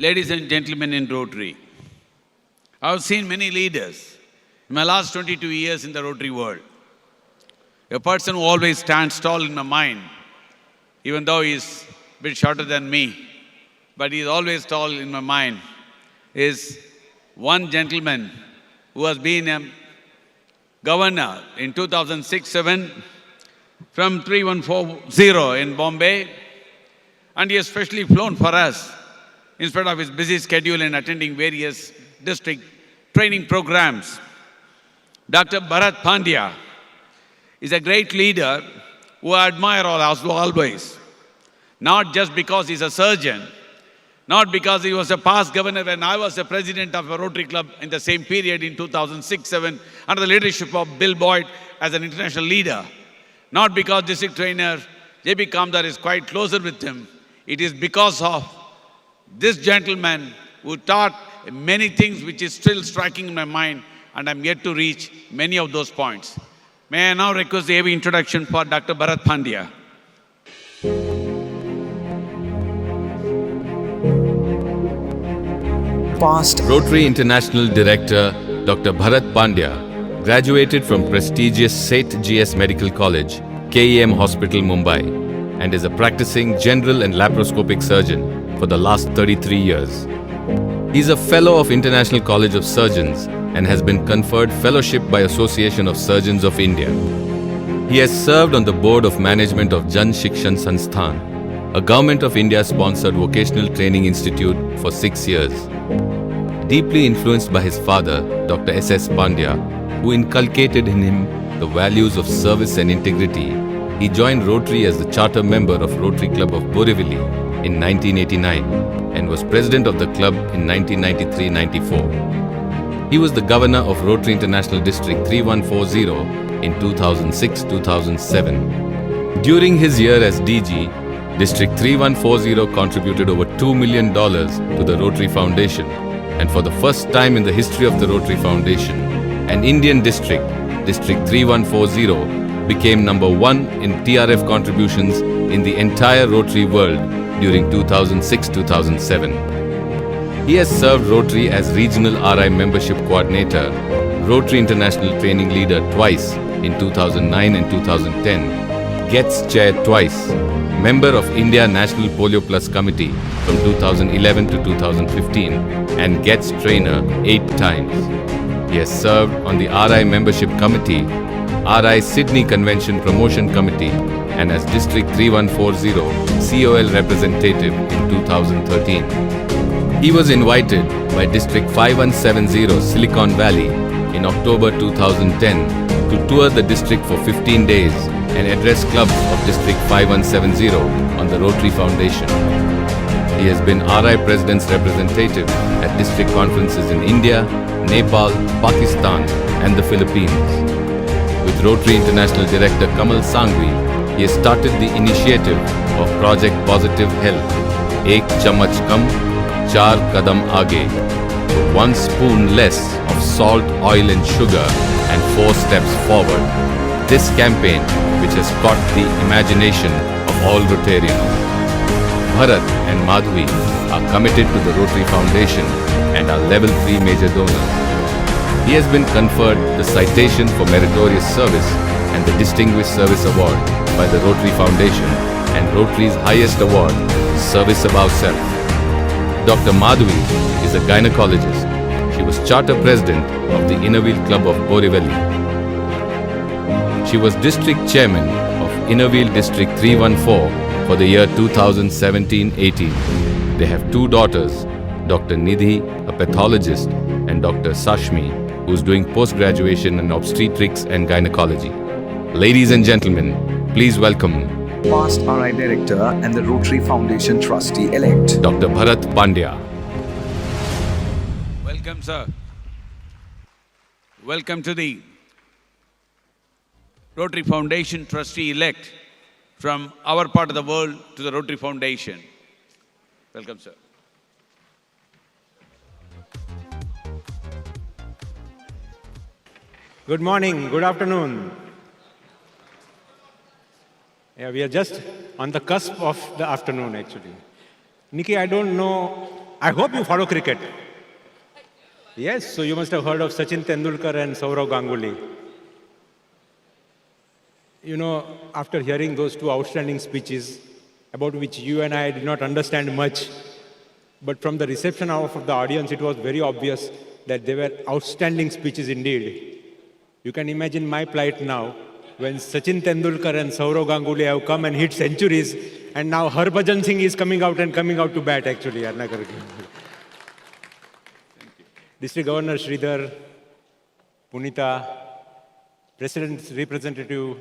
Ladies and gentlemen in Rotary, I've seen many leaders in my last 22 years in the Rotary world. A person who always stands tall in my mind, even though he's a bit shorter than me, but he's always tall in my mind, is one gentleman who has been a governor in 2006-7 from 3140 in Bombay, and he has specially flown for us in spite of his busy schedule and attending various district training programs. Dr. Bharat Pandya is a great leader who I admire always, not just because he's a surgeon, not because he was a past governor when I was the president of a Rotary Club in the same period in 2006-7 under the leadership of Bill Boyd as an international leader, not because district trainer J.B. Kamdar is quite closer with him. It is because of this gentleman who taught many things which is still striking in my mind, and I'm yet to reach many of those points. May I now request the AV introduction for Dr. Bharat Pandya. Past Rotary International Director Dr. Bharat Pandya graduated from prestigious St. G.S. Medical College, KEM Hospital, Mumbai, and is a practicing general and laparoscopic surgeon for the last 33 years. He is a fellow of International College of Surgeons and has been conferred fellowship by Association of Surgeons of India. He has served on the board of management of Jan Shikshan Sansthan, a Government of India-sponsored vocational training institute, for 6 years. Deeply influenced by his father, Dr. S.S. Pandya, who inculcated in him the values of service and integrity, he joined Rotary as the charter member of Rotary Club of Borivali in 1989 and was president of the club in 1993-94. He was the governor of Rotary International District 3140 in 2006-2007. During his year as DG, District 3140 contributed over $2 million to the Rotary Foundation, and for the first time in the history of the Rotary Foundation, an Indian district, District 3140, became number 1 in TRF contributions in the entire Rotary world during 2006-2007. He has served Rotary as Regional RI Membership Coordinator, Rotary International Training Leader twice in 2009 and 2010, Gets Chair twice, Member of India National Polio Plus Committee from 2011 to 2015, and Gets Trainer 8 times. He has served on the RI Membership Committee, RI Sydney Convention Promotion Committee, and as District 3140 COL representative in 2013. He was invited by District 5170 Silicon Valley in October 2010 to tour the district for 15 days and address clubs of District 5170 on the Rotary Foundation. He has been RI President's representative at district conferences in India, Nepal, Pakistan, and the Philippines. With Rotary International Director Kamal Sangvi, he has started the initiative of Project Positive Health, Ek Chamach Kam, Char Kadam Aage, 1 spoon less of salt, oil and sugar, and 4 steps forward. This campaign, which has caught the imagination of all Rotarians. Bharat and Madhvi are committed to the Rotary Foundation and are level 3 major donors. He has been conferred the Citation for Meritorious Service and the Distinguished Service Award by the Rotary Foundation and Rotary's highest award, Service Above Self. Dr. Madhvi is a gynecologist. She was charter president of the Innerwheel Club of Borivali. She was district chairman of Innerwheel District 314 for the year 2017-18. They have 2 daughters, Dr. Nidhi, a pathologist, and Dr. Sashmi, who is doing post-graduation in obstetrics and gynecology. Ladies and gentlemen, please welcome past RI Director and the Rotary Foundation Trustee-elect, Dr. Bharat Pandya. Welcome, sir. Welcome to the Rotary Foundation Trustee-elect from our part of the world to the Rotary Foundation. Welcome, sir. Good morning, good afternoon. Yeah, we are just on the cusp of the afternoon actually. Nikki, I don't know I hope you follow cricket. Yes, so you must have heard of Sachin Tendulkar and Sourav Ganguly. You know, after hearing those two outstanding speeches, about which you and I did not understand much, but from the reception of the audience, it was very obvious that they were outstanding speeches indeed. You can imagine my plight now when Sachin Tendulkar and Sourav Ganguly have come and hit centuries, and now Harbhajan Singh is coming out to bat actually. District Governor Sridhar, Punita, President's representative,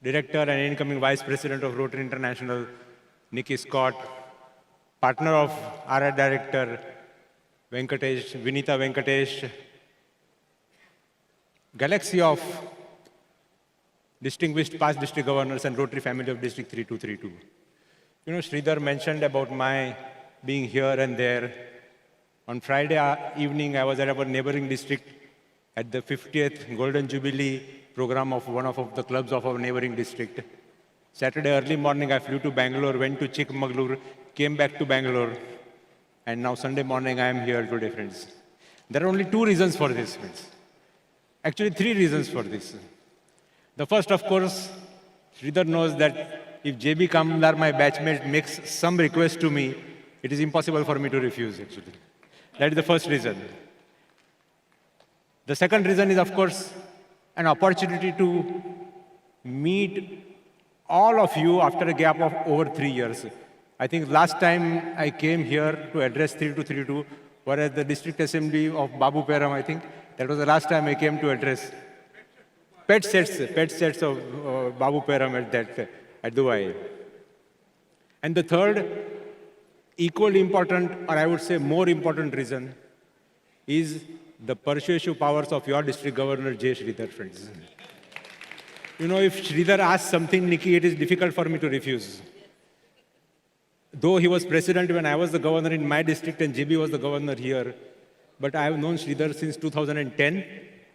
Director and incoming Vice President of Rotary International, Nikki Scott, partner of our Director, Venkatesh, Vinita Venkatesh, galaxy of distinguished past district governors and Rotary family of District 3232. You know, Sridhar mentioned about my being here and there. On Friday evening, I was at our neighboring district at the 50th Golden Jubilee program of one of the clubs of our neighboring district. Saturday early morning, I flew to Bangalore, went to Chikmagalur, came back to Bangalore, and now Sunday morning, I am here today, friends. There are only two reasons for this, friends. Actually, three reasons for this. The first, of course, Sridhar knows that if JB Kamlar, my batchmate, makes some request to me, it is impossible for me to refuse, actually. That is the first reason. The second reason is, of course, an opportunity to meet all of you after a gap of over 3 years. I think last time I came here to address 3232 was at the district assembly of Babu Peram, I think. That was the last time I came to address. Pet sets of Babu Peram at Dubai. And the third, equally important, or I would say more important reason, is the persuasive powers of your district governor, J. Sridhar, friends. You know, if Sridhar asks something, Nikki, it is difficult for me to refuse. Though he was president when I was the governor in my district and JB was the governor here, but I have known Sridhar since 2010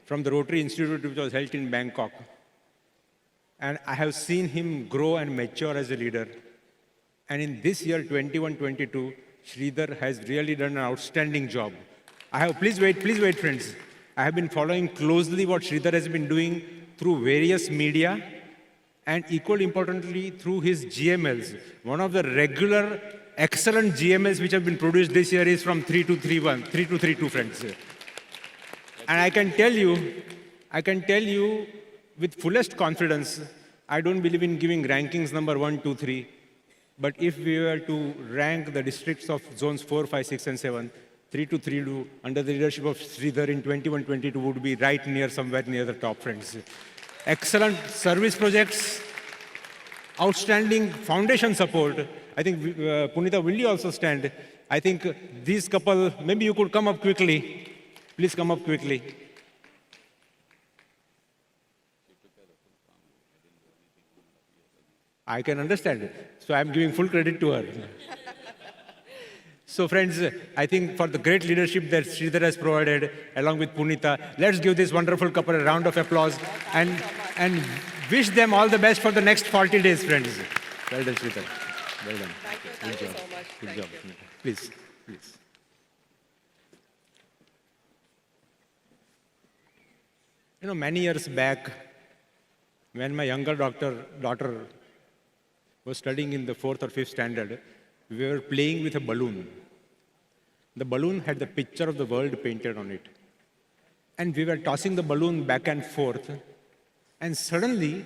from the Rotary Institute, which was held in Bangkok. And I have seen him grow and mature as a leader. And in this year, 21-22, Sridhar has really done an outstanding job. Please wait, friends. I have been following closely what Sridhar has been doing through various media and equally importantly, through his GMLs. One of the regular, excellent GMLs which have been produced this year is from 3232, friends. And I can tell you with fullest confidence, I don't believe in giving rankings number 1, 2, 3. But if we were to rank the districts of zones 4, 5, 6, and 7, 3232 under the leadership of Sridhar in 21-22 would be right near, somewhere near the top, friends. Excellent service projects, outstanding foundation support. I think, Punita, will you also stand? I think these couple, maybe you could come up quickly. Please come up quickly. I can understand it. So I'm giving full credit to her. So friends, I think for the great leadership that Sridhar has provided, along with Punita, let's give this wonderful couple a round of applause and wish them all the best for the next 40 days, friends. Well done, Sridhar. Well done. Thank you so much. Good job. Please. You know, many years back, when my younger daughter was studying in the 4th or 5th standard, we were playing with a balloon. The balloon had the picture of the world painted on it. And we were tossing the balloon back and forth. And suddenly,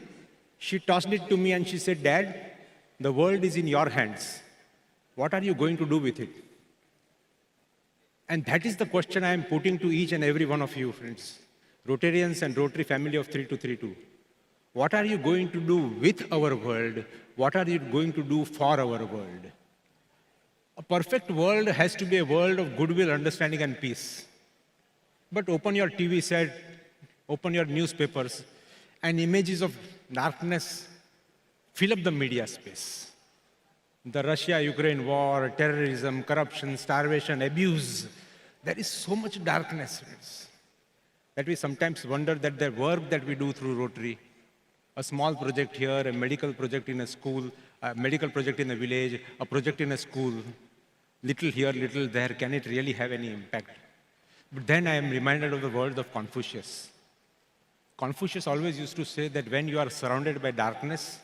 she tossed it to me and she said, "Dad, the world is in your hands. What are you going to do with it?" And that is the question I am putting to each and every one of you, friends. Rotarians and Rotary family of 3232. What are you going to do with our world? What are you going to do for our world? A perfect world has to be a world of goodwill, understanding, and peace. But open your TV set, open your newspapers, and images of darkness fill up the media space. The Russia-Ukraine war, terrorism, corruption, starvation, abuse. There is so much darkness, friends, that we sometimes wonder that the work that we do through Rotary, a small project here, a medical project in a school, a medical project in a village, a project in a school, little here, little there, can it really have any impact? But then I am reminded of the words of Confucius. Confucius always used to say that when you are surrounded by darkness,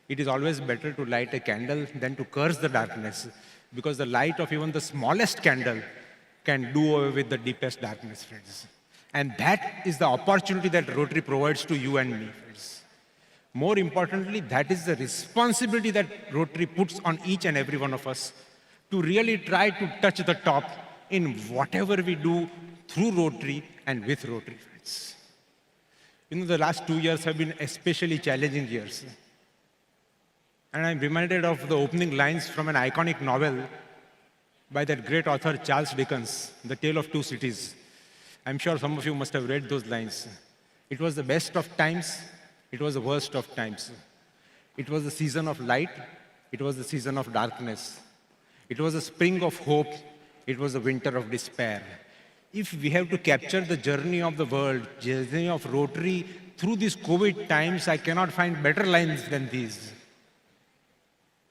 it is always better to light a candle than to curse the darkness, because the light of even the smallest candle can do away with the deepest darkness, friends. And that is the opportunity that Rotary provides to you and me, friends. More importantly, that is the responsibility that Rotary puts on each and every one of us to really try to touch the top in whatever we do through Rotary and with Rotary, friends. You know, the last 2 years have been especially challenging years. And I'm reminded of the opening lines from an iconic novel by that great author Charles Dickens, The Tale of Two Cities. I'm sure some of you must have read those lines. It was the best of times, it was the worst of times. It was the season of light, it was the season of darkness. It was the spring of hope, it was the winter of despair. If we have to capture the journey of the world, journey of Rotary through these COVID times, I cannot find better lines than these.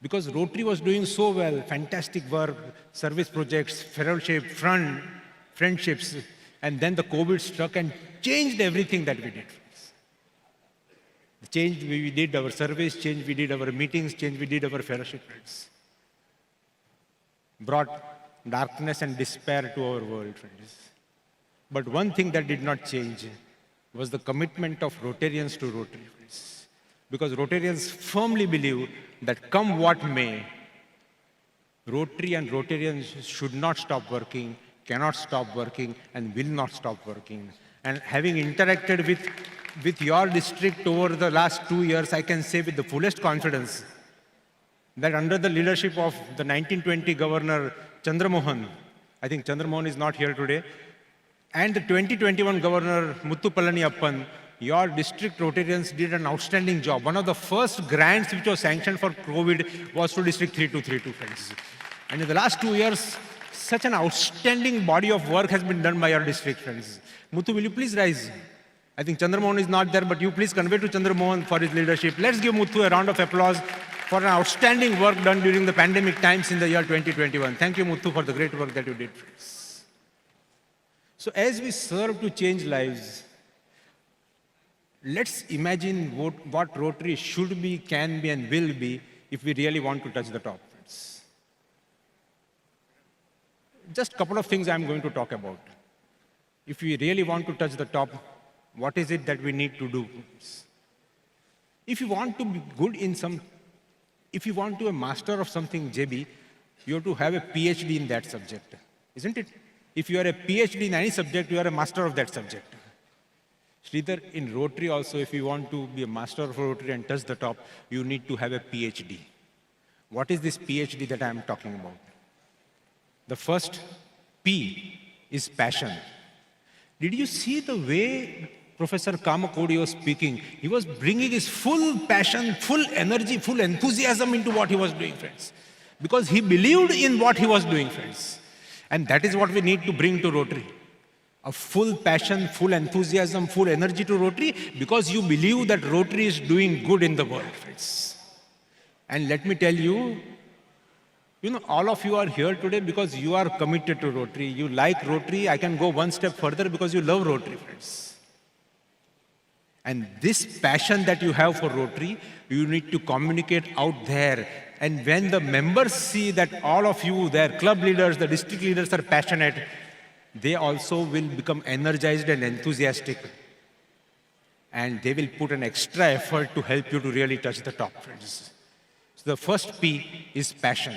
Because Rotary was doing so well, fantastic work, service projects, fellowship, friendships, and then the COVID struck and changed everything that we did. Changed we did our service, changed we did our meetings, changed we did our fellowship, friends. Brought darkness and despair to our world, friends. But one thing that did not change was the commitment of Rotarians to Rotary, friends. Because Rotarians firmly believe that come what may, Rotary and Rotarians should not stop working, cannot stop working, and will not stop working. And having interacted with your district over the last 2 years, I can say with the fullest confidence that under the leadership of the 1920 Governor Chandramohan, I think Chandramohan is not here today, and the 2021 Governor Muthu Palaniappan, your district Rotarians did an outstanding job. One of the first grants which was sanctioned for COVID was to District 3232, friends. And in the last 2 years, such an outstanding body of work has been done by your district, friends. Muthu, will you please rise? I think Chandramohan is not there, but you please convey to Chandramohan for his leadership. Let's give Muthu a round of applause for an outstanding work done during the pandemic times in the year 2021. Thank you, Muthu, for the great work that you did, friends. So as we serve to change lives, let's imagine what Rotary should be, can be, and will be if we really want to touch the top. Just a couple of things I'm going to talk about. If we really want to touch the top, what is it that we need to do? If you want to be good in if you want to be a master of something, JB, you have to have a PhD in that subject, isn't it? If you are a PhD in any subject, you are a master of that subject. Sridhar, in Rotary also, if you want to be a master of Rotary and touch the top, you need to have a PhD. What is this PhD that I am talking about? The first P is passion. Did you see the way Professor Kamakodi was speaking? He was bringing his full passion, full energy, full enthusiasm into what he was doing, friends. Because he believed in what he was doing, friends. And that is what we need to bring to Rotary. A full passion, full enthusiasm, full energy to Rotary, because you believe that Rotary is doing good in the world, friends. And let me tell you, all of you are here today because you are committed to Rotary. You like Rotary. I can go one step further because you love Rotary, friends. And this passion that you have for Rotary, you need to communicate out there. And when the members see that all of you, their club leaders, the district leaders are passionate, they also will become energized and enthusiastic. And they will put an extra effort to help you to really touch the top, friends. So the first P is passion.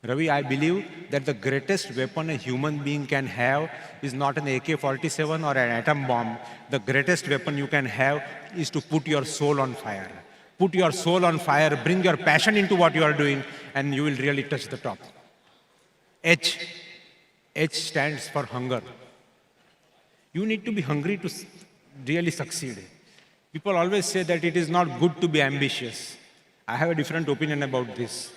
Ravi, I believe that the greatest weapon a human being can have is not an AK-47 or an atom bomb. The greatest weapon you can have is to put your soul on fire. Put your soul on fire, bring your passion into what you are doing, and you will really touch the top. H stands for hunger. You need to be hungry to really succeed. People always say that it is not good to be ambitious. I have a different opinion about this.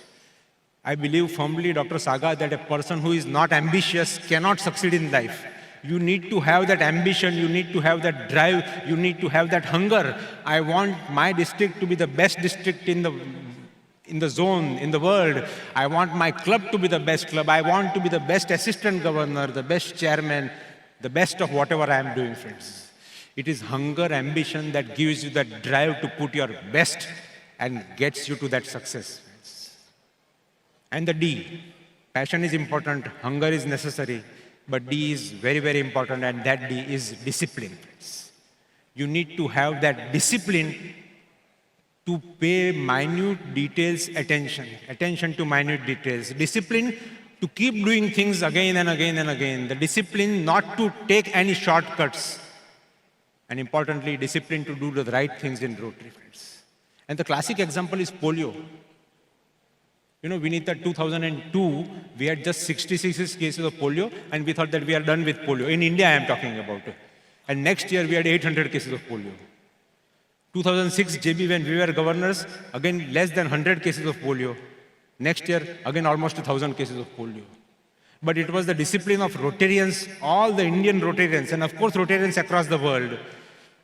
I believe firmly, Dr. Saga, that a person who is not ambitious cannot succeed in life. You need to have that ambition, you need to have that drive, you need to have that hunger. I want my district to be the best district in in the zone, in the world. I want my club to be the best club. I want to be the best assistant governor, the best chairman, the best of whatever I am doing, friends. It is hunger, ambition that gives you that drive to put your best and gets you to that success, friends. And the D, passion is important, hunger is necessary, but D is very, very important, and that D is discipline, friends. You need to have that discipline to pay minute details attention to minute details. Discipline to keep doing things again and again and again. The discipline not to take any shortcuts. And importantly, discipline to do the right things in Rotary, friends. And the classic example is polio. You know, Vinita, 2002, we had just 66 cases of polio, and we thought that we are done with polio. In India, I am talking about. And next year, we had 800 cases of polio. 2006, JB, when we were governors, again, less than 100 cases of polio. Next year, again, almost 1,000 cases of polio. But it was the discipline of Rotarians, all the Indian Rotarians, and of course, Rotarians across the world,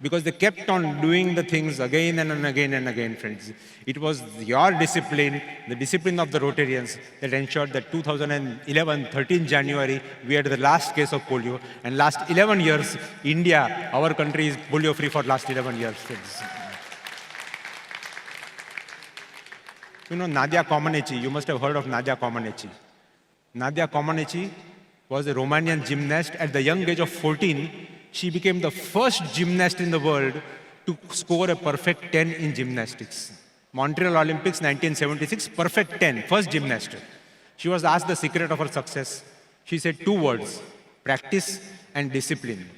because they kept on doing the things again and again and again, friends. It was your discipline, the discipline of the Rotarians, that ensured that 2011, 13 January, we had the last case of polio. And last 11 years, India, our country, is polio-free for last 11 years, friends. You know, Nadia Comaneci, you must have heard of Nadia Comaneci. Nadia Comaneci was a Romanian gymnast. At the young age of 14, she became the first gymnast in the world to score a perfect 10 in gymnastics. Montreal Olympics, 1976, perfect 10, first gymnast. She was asked the secret of her success. She said 2 words, practice and discipline.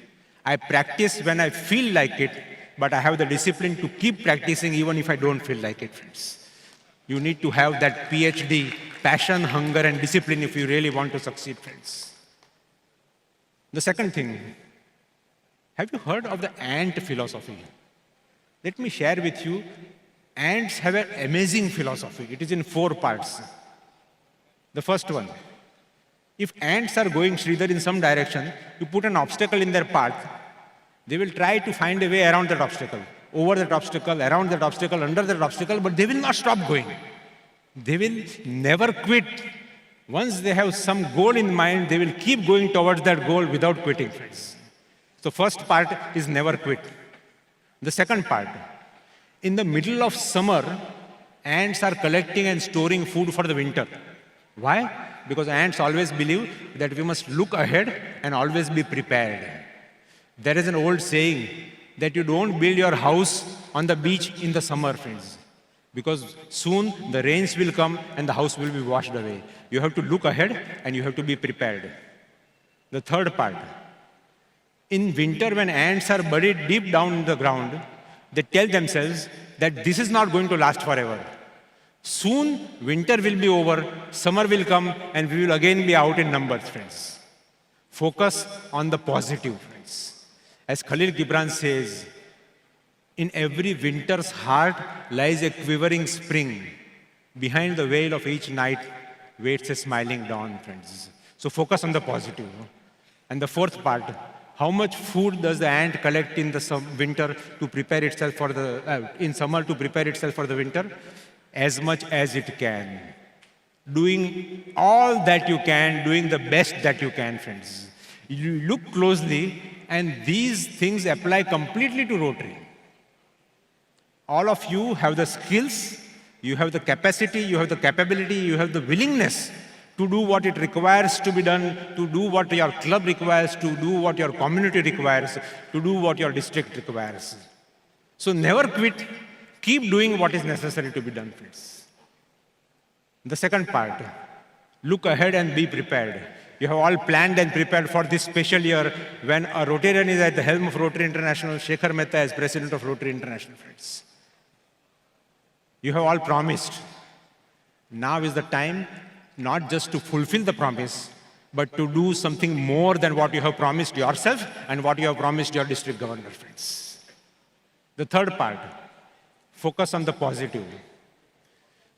I practice when I feel like it, but I have the discipline to keep practicing even if I don't feel like it, friends. You need to have that PhD, passion, hunger, and discipline if you really want to succeed, friends. The second thing, have you heard of the ant philosophy? Let me share with you, ants have an amazing philosophy. It is in 4 parts. The first one, if ants are going, Sridhar, in some direction, you put an obstacle in their path, they will try to find a way around that obstacle. Over that obstacle, around that obstacle, under that obstacle, but they will not stop going. They will never quit. Once they have some goal in mind, they will keep going towards that goal without quitting, friends. So first part is never quit. The second part, in the middle of summer, ants are collecting and storing food for the winter. Why? Because ants always believe that we must look ahead and always be prepared. There is an old saying that you don't build your house on the beach in the summer, friends. Because soon the rains will come and the house will be washed away. You have to look ahead and you have to be prepared. The third part, in winter when ants are buried deep down in the ground, they tell themselves that this is not going to last forever. Soon winter will be over, summer will come, and we will again be out in numbers, friends. Focus on the positive, friends. As Khalil Gibran says, in every winter's heart lies a quivering spring. Behind the veil of each night waits a smiling dawn, friends. So focus on the positive. And the fourth part, how much food does the ant collect in the winter to prepare itself for the, in summer to prepare itself for the winter? As much as it can. Doing all that you can, doing the best that you can, friends. You look closely, and these things apply completely to Rotary. All of you have the skills, you have the capacity, you have the capability, you have the willingness to do what it requires to be done, to do what your club requires, to do what your community requires, to do what your district requires. So never quit. Keep doing what is necessary to be done, friends. The second part, look ahead and be prepared. You have all planned and prepared for this special year when a Rotarian is at the helm of Rotary International, Shekhar Mehta as president of Rotary International, friends. You have all promised. Now is the time not just to fulfill the promise, but to do something more than what you have promised yourself and what you have promised your district governor, friends. The third part, focus on the positive.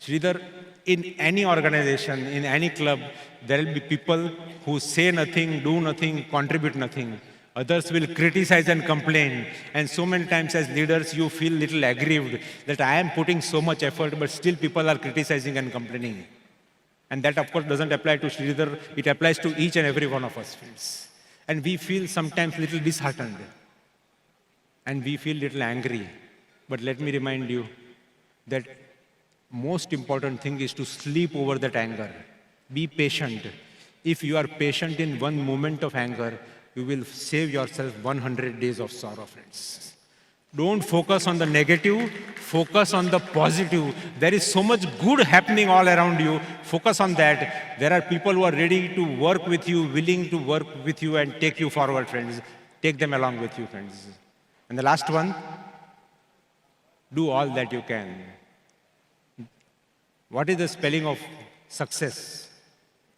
Sridhar, in any organization, in any club, there will be people who say nothing, do nothing, contribute nothing. Others will criticize and complain. And so many times as leaders, you feel little aggrieved that I am putting so much effort, but still people are criticizing and complaining. And that, of course, doesn't apply to Sridhar. It applies to each and every one of us, friends. And we feel sometimes little disheartened. And we feel little angry. But let me remind you that most important thing is to sleep over that anger. Be patient. If you are patient in one moment of anger, you will save yourself 100 days of sorrow, friends. Don't focus on the negative, focus on the positive. There is so much good happening all around you. Focus on that. There are people who are ready to work with you, willing to work with you and take you forward, friends. Take them along with you, friends. And the last one, do all that you can. What is the spelling of success?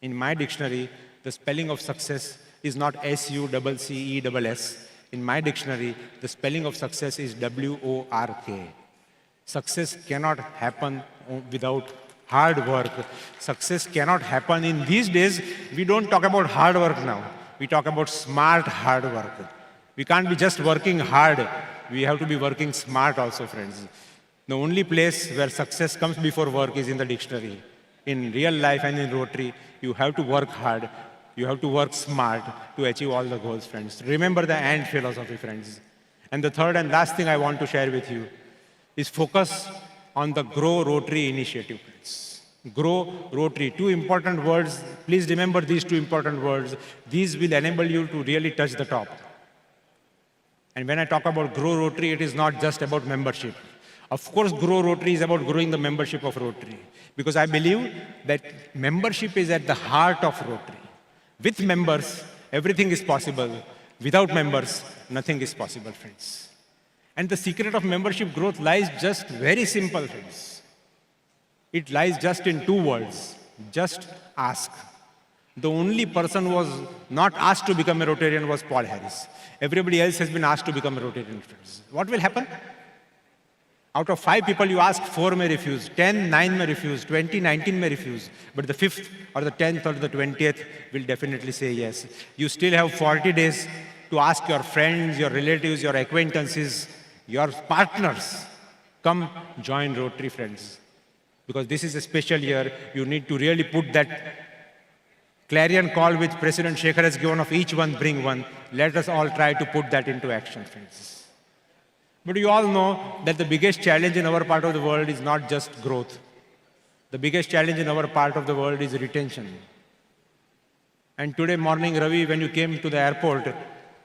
In my dictionary, the spelling of success is not S-U-C-C-E-S-S. In my dictionary, the spelling of success is W-O-R-K. Success cannot happen without hard work. Success cannot happen in these days. We don't talk about hard work now. We talk about smart hard work. We can't be just working hard. We have to be working smart also, friends. The only place where success comes before work is in the dictionary. In real life and in Rotary, you have to work hard. You have to work smart to achieve all the goals, friends. Remember the AND philosophy, friends. And the third and last thing I want to share with you is focus on the Grow Rotary initiative, friends. Grow Rotary. Two important words. Please remember these two important words. These will enable you to really touch the top. And when I talk about Grow Rotary, it is not just about membership. Of course, Grow Rotary is about growing the membership of Rotary. Because I believe that membership is at the heart of Rotary. With members, everything is possible. Without members, nothing is possible, friends. And the secret of membership growth lies just very simple, friends. It lies just in two words. Just ask. The only person who was not asked to become a Rotarian was Paul Harris. Everybody else has been asked to become a Rotarian, friends. What will happen? Out of 5 people you ask, 4 may refuse, 10, 9 may refuse, 20, 19 may refuse. But the 5th or the 10th or the 20th will definitely say yes. You still have 40 days to ask your friends, your relatives, your acquaintances, your partners, come join Rotary, friends. Because this is a special year, you need to really put that clarion call which President Shekhar has given of each one bring one. Let us all try to put that into action, friends. But you all know that the biggest challenge in our part of the world is not just growth. The biggest challenge in our part of the world is retention. And today morning, Ravi, when you came to the airport,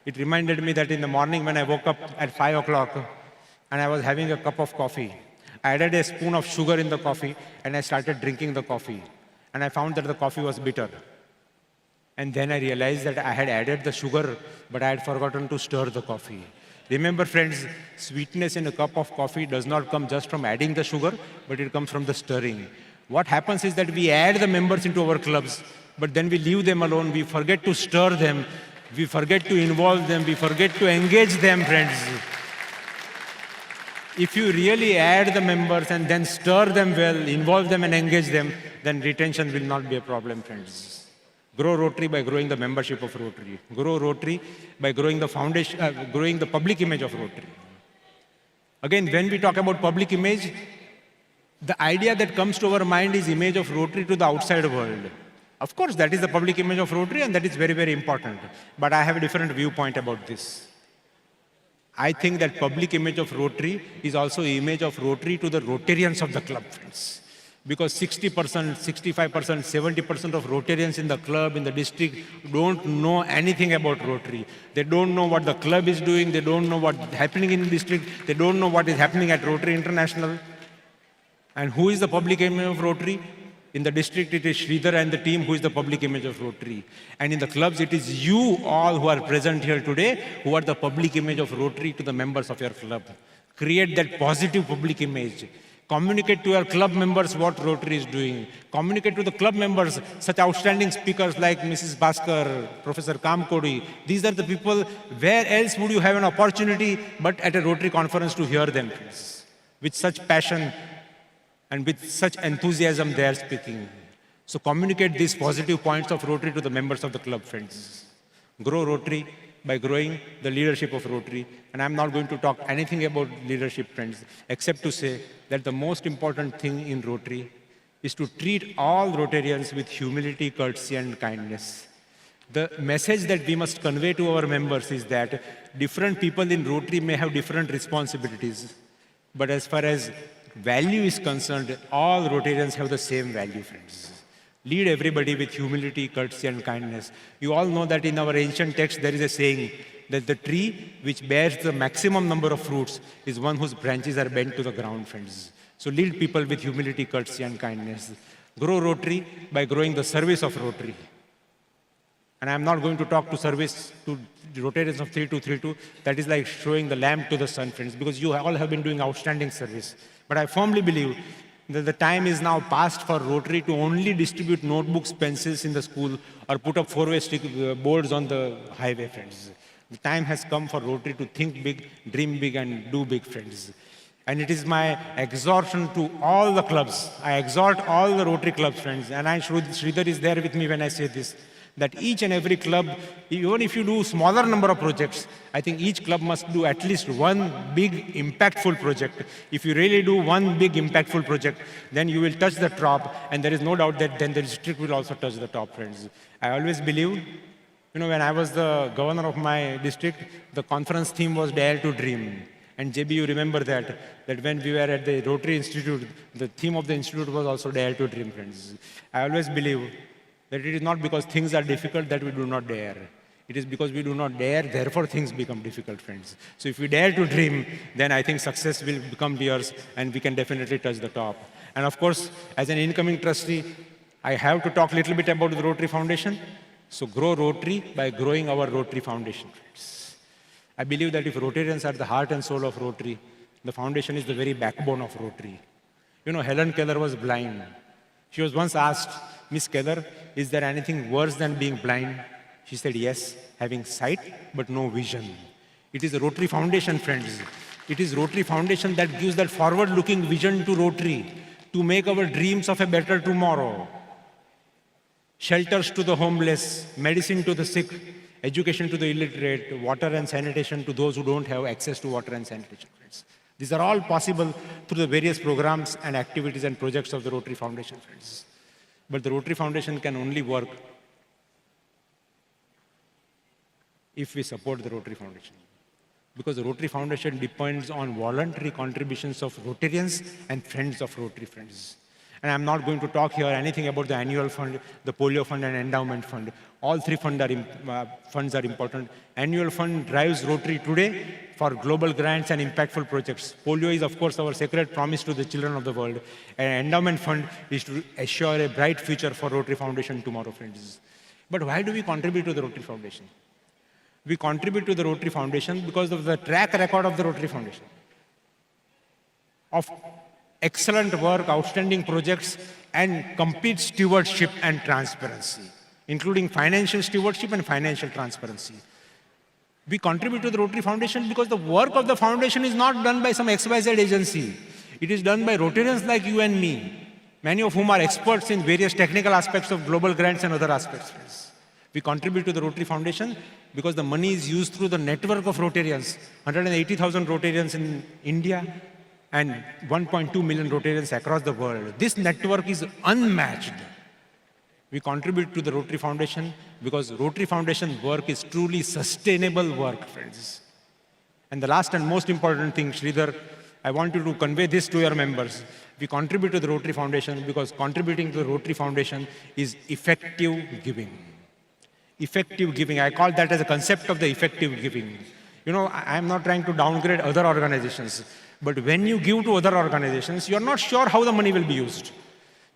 it reminded me that in the morning when I woke up at 5 o'clock and I was having a cup of coffee, I added a spoon of sugar in the coffee and I started drinking the coffee. And I found that the coffee was bitter. And then I realized that I had added the sugar, but I had forgotten to stir the coffee. Remember, friends, sweetness in a cup of coffee does not come just from adding the sugar, but it comes from the stirring. What happens is that we add the members into our clubs, but then we leave them alone. We forget to stir them. We forget to involve them. We forget to engage them, friends. If you really add the members and then stir them well, involve them and engage them, then retention will not be a problem, friends. Grow Rotary by growing the membership of Rotary. Grow Rotary by growing the foundation, growing the public image of Rotary. Again, when we talk about public image, the idea that comes to our mind is image of Rotary to the outside world. Of course, that is the public image of Rotary and that is very, very important. But I have a different viewpoint about this. I think that public image of Rotary is also image of Rotary to the Rotarians of the club, friends. Because 60%, 65%, 70% of Rotarians in the club, in the district, don't know anything about Rotary. They don't know what the club is doing. They don't know what's happening in the district. They don't know what is happening at Rotary International. And who is the public image of Rotary? In the district, it is Sridhar and the team who is the public image of Rotary. And in the clubs, it is you all who are present here today who are the public image of Rotary to the members of your club. Create that positive public image. Communicate to your club members what Rotary is doing. Communicate to the club members, such outstanding speakers like Mrs. Bhaskar, Professor Kamkodi. These are the people, where else would you have an opportunity but at a Rotary conference to hear them, please? With such passion and with such enthusiasm they are speaking. So communicate these positive points of Rotary to the members of the club, friends. Grow Rotary by growing the leadership of Rotary. And I'm not going to talk anything about leadership, friends, except to say that the most important thing in Rotary is to treat all Rotarians with humility, courtesy, and kindness. The message that we must convey to our members is that different people in Rotary may have different responsibilities, but as far as value is concerned, all Rotarians have the same value, friends. Lead everybody with humility, courtesy, and kindness. You all know that in our ancient text there is a saying that the tree which bears the maximum number of fruits is one whose branches are bent to the ground, friends. So lead people with humility, courtesy, and kindness. Grow Rotary by growing the service of Rotary. And I'm not going to talk to service to Rotarians of 3232. That is like showing the lamp to the sun, friends, because you all have been doing outstanding service. But I firmly believe that the time is now past for Rotary to only distribute notebooks, pencils in the school, or put up four-way boards on the highway, friends. The time has come for Rotary to think big, dream big, and do big, friends. And it is my exhortation to all the clubs. I exhort all the Rotary clubs, friends, and Sridhar is there with me when I say this, that each and every club, even if you do smaller number of projects, I think each club must do at least one big impactful project. If you really do one big impactful project, then you will touch the top, and there is no doubt that then the district will also touch the top, friends. I always believe, when I was the governor of my district, the conference theme was Dare to Dream. And JB, you remember that when we were at the Rotary Institute, the theme of the institute was also Dare to Dream, friends. I always believe that it is not because things are difficult that we do not dare. It is because we do not dare, therefore things become difficult, friends. So if we dare to dream, then I think success will become yours, and we can definitely touch the top. And of course, as an incoming trustee, I have to talk a little bit about the Rotary Foundation. So grow Rotary by growing our Rotary Foundation, friends. I believe that if Rotarians are the heart and soul of Rotary, the foundation is the very backbone of Rotary. Helen Keller was blind. She was once asked, Miss Keller, is there anything worse than being blind? She said, yes, having sight but no vision. It is a Rotary Foundation, friends. It is Rotary Foundation that gives that forward-looking vision to Rotary to make our dreams of a better tomorrow. Shelters to the homeless, medicine to the sick, education to the illiterate, water and sanitation to those who don't have access to water and sanitation, friends. These are all possible through the various programs and activities and projects of the Rotary Foundation, friends. But the Rotary Foundation can only work if we support the Rotary Foundation. Because the Rotary Foundation depends on voluntary contributions of Rotarians and friends of Rotary, friends. And I'm not going to talk here anything about the annual fund, the polio fund, and endowment fund. All three funds are important. Annual fund drives Rotary today for global grants and impactful projects. Polio is, of course, our sacred promise to the children of the world. And endowment fund is to assure a bright future for Rotary Foundation tomorrow, friends. But why do we contribute to the Rotary Foundation? We contribute to the Rotary Foundation because of the track record of the Rotary Foundation. Of excellent work, outstanding projects, and complete stewardship and transparency, including financial stewardship and financial transparency. We contribute to the Rotary Foundation because the work of the foundation is not done by some XYZ agency. It is done by Rotarians like you and me, many of whom are experts in various technical aspects of global grants and other aspects. We contribute to the Rotary Foundation because the money is used through the network of Rotarians, 180,000 Rotarians in India, and 1.2 million Rotarians across the world. This network is unmatched. We contribute to the Rotary Foundation because Rotary Foundation work is truly sustainable work, friends. And the last and most important thing, Sridhar, I want you to convey this to your members. We contribute to the Rotary Foundation because contributing to the Rotary Foundation is effective giving. Effective giving, I call that as a concept of the effective giving. I'm not trying to downgrade other organizations, but when you give to other organizations, you're not sure how the money will be used.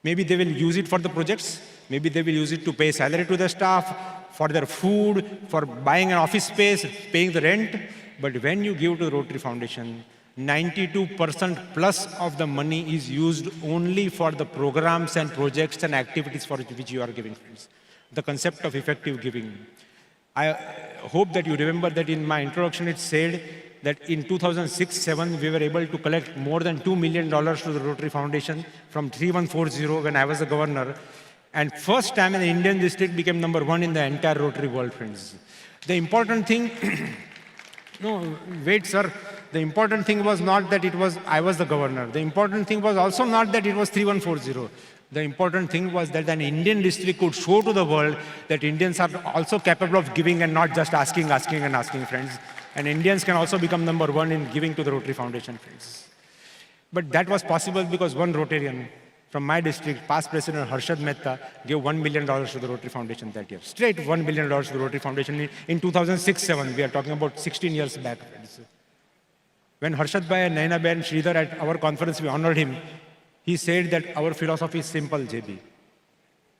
Maybe they will use it for the projects, maybe they will use it to pay salary to their staff, for their food, for buying an office space, paying the rent. But when you give to the Rotary Foundation, 92% plus of the money is used only for the programs and projects and activities for which you are giving, friends. The concept of effective giving. I hope that you remember that in my introduction it said that in 2006-07 we were able to collect more than $2 million to the Rotary Foundation from 3140 when I was the governor. And first time an Indian district became #1 in the entire Rotary world, friends. The important thing, no, wait, sir. The important thing was not that I was the governor. The important thing was also not that it was 3140. The important thing was that an Indian district could show to the world that Indians are also capable of giving and not just asking, friends. And Indians can also become number one in giving to the Rotary Foundation, friends. But that was possible because one Rotarian from my district, past President Harshad Mehta, gave $1 million to the Rotary Foundation that year. Straight $1 million to the Rotary Foundation in 2006-07. We are talking about 16 years back, friends. When Harshad Bhai and Naina Bhai and Sridhar at our conference, we honored him. He said that our philosophy is simple, JB.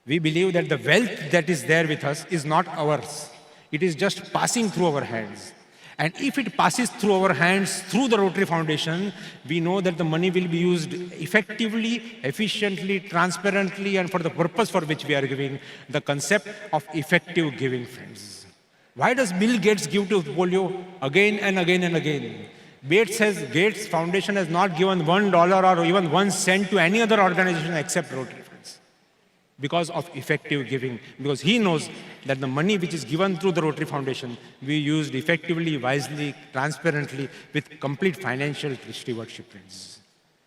We believe that the wealth that is there with us is not ours. It is just passing through our hands. And if it passes through our hands, through the Rotary Foundation, we know that the money will be used effectively, efficiently, transparently, and for the purpose for which we are giving, the concept of effective giving, friends. Why does Bill Gates give to polio again and again and again? Gates Foundation has not given $1 or even 1 cent to any other organization except Rotary, friends. Because of effective giving. Because he knows that the money which is given through the Rotary Foundation, we used effectively, wisely, transparently, with complete financial stewardship, friends.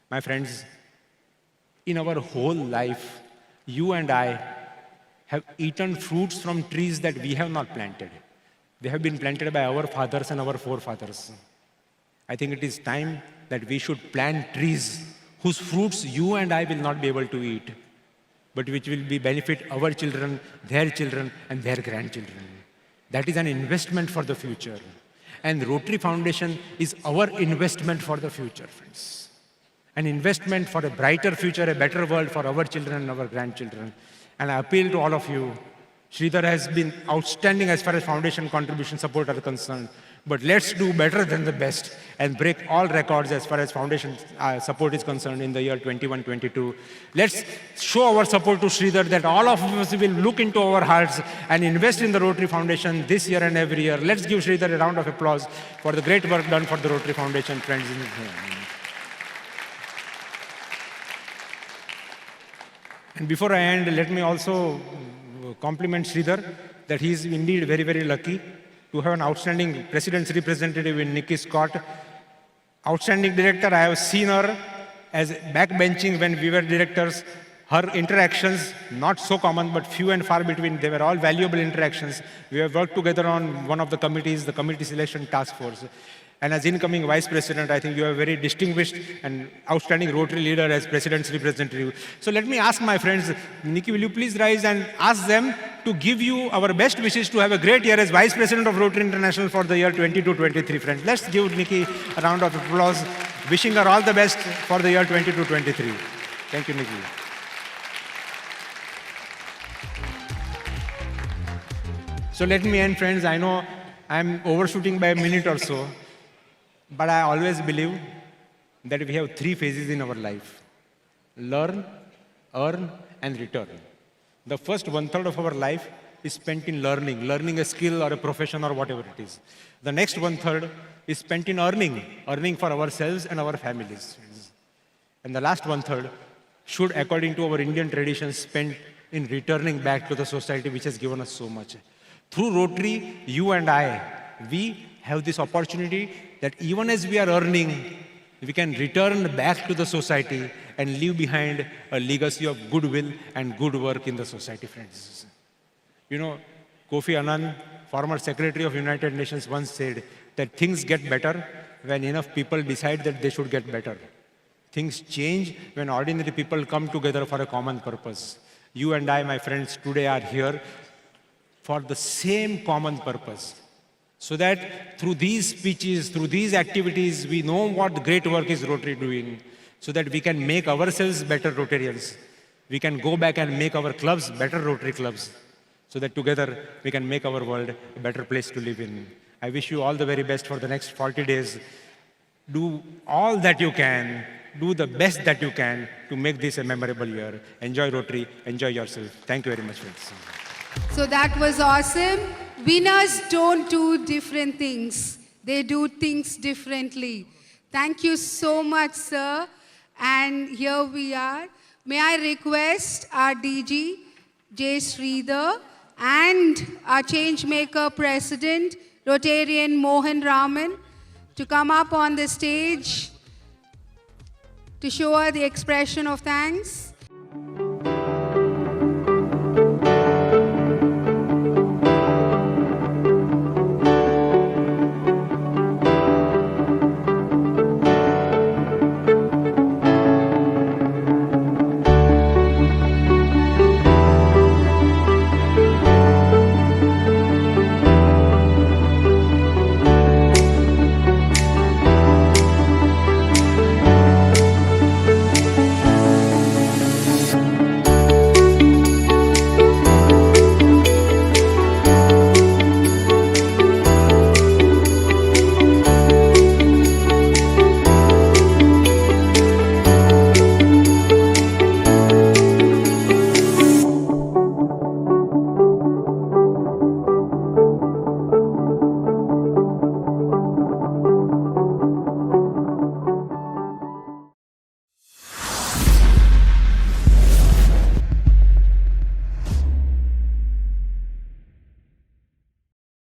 My friends, in our whole life, you and I have eaten fruits from trees that we have not planted. They have been planted by our fathers and our forefathers. I think it is time that we should plant trees whose fruits you and I will not be able to eat, but which will be benefit our children, and their grandchildren. That is an investment for the future. And Rotary Foundation is our investment for the future, friends. An investment for a brighter future, a better world for our children and our grandchildren. And I appeal to all of you. Sridhar has been outstanding as far as foundation contribution support are concerned. But let's do better than the best and break all records as far as foundation support is concerned in the year 21-22. Let's show our support to Sridhar that all of us will look into our hearts and invest in the Rotary Foundation this year and every year. Let's give Sridhar a round of applause for the great work done for the Rotary Foundation, friends. And before I end, let me also compliment Sridhar that he is indeed very, very lucky to have an outstanding president's representative in Nikki Scott. Outstanding director, I have seen her as backbenching when we were directors. Her interactions, not so common, but few and far between. They were all valuable interactions. We have worked together on one of the committees, the Committee Selection Task Force. And as incoming Vice President, I think you are very distinguished and outstanding Rotary leader as President's representative. So let me ask my friends, Nikki, will you please rise and ask them to give you our best wishes to have a great year as Vice President of Rotary International for the year 22-23, friends. Let's give Nikki a round of applause, wishing her all the best for the year 22-23. Thank you, Nikki. So let me end, friends. I know I'm overshooting by a minute or so. But I always believe that we have 3 phases in our life: learn, earn, and return. The first 1/3 of our life is spent in learning a skill or a profession or whatever it is. The next 1/3 is spent in earning for ourselves and our families. And the last 1/3 should, according to our Indian traditions, spend in returning back to the society which has given us so much. Through Rotary, you and I, we have this opportunity that even as we are earning, we can return back to the society and leave behind a legacy of goodwill and good work in the society, friends. You know, Kofi Annan, former Secretary of United Nations, once said that things get better when enough people decide that they should get better. Things change when ordinary people come together for a common purpose. You and I, my friends, today are here for the same common purpose. So that through these speeches, through these activities, we know what great work is Rotary doing, so that we can make ourselves better Rotarians. We can go back and make our clubs better Rotary clubs, so that together we can make our world a better place to live in. I wish you all the very best for the next 40 days. Do all that you can, do the best that you can to make this a memorable year. Enjoy Rotary, enjoy yourself. Thank you very much, friends. So that was awesome. Winners don't do different things. They do things differently. Thank you so much, sir. And here we are. May I request our DG, J. Sridhar, and our Changemaker President, Rotarian Mohan Raman, to come up on the stage to show her the expression of thanks.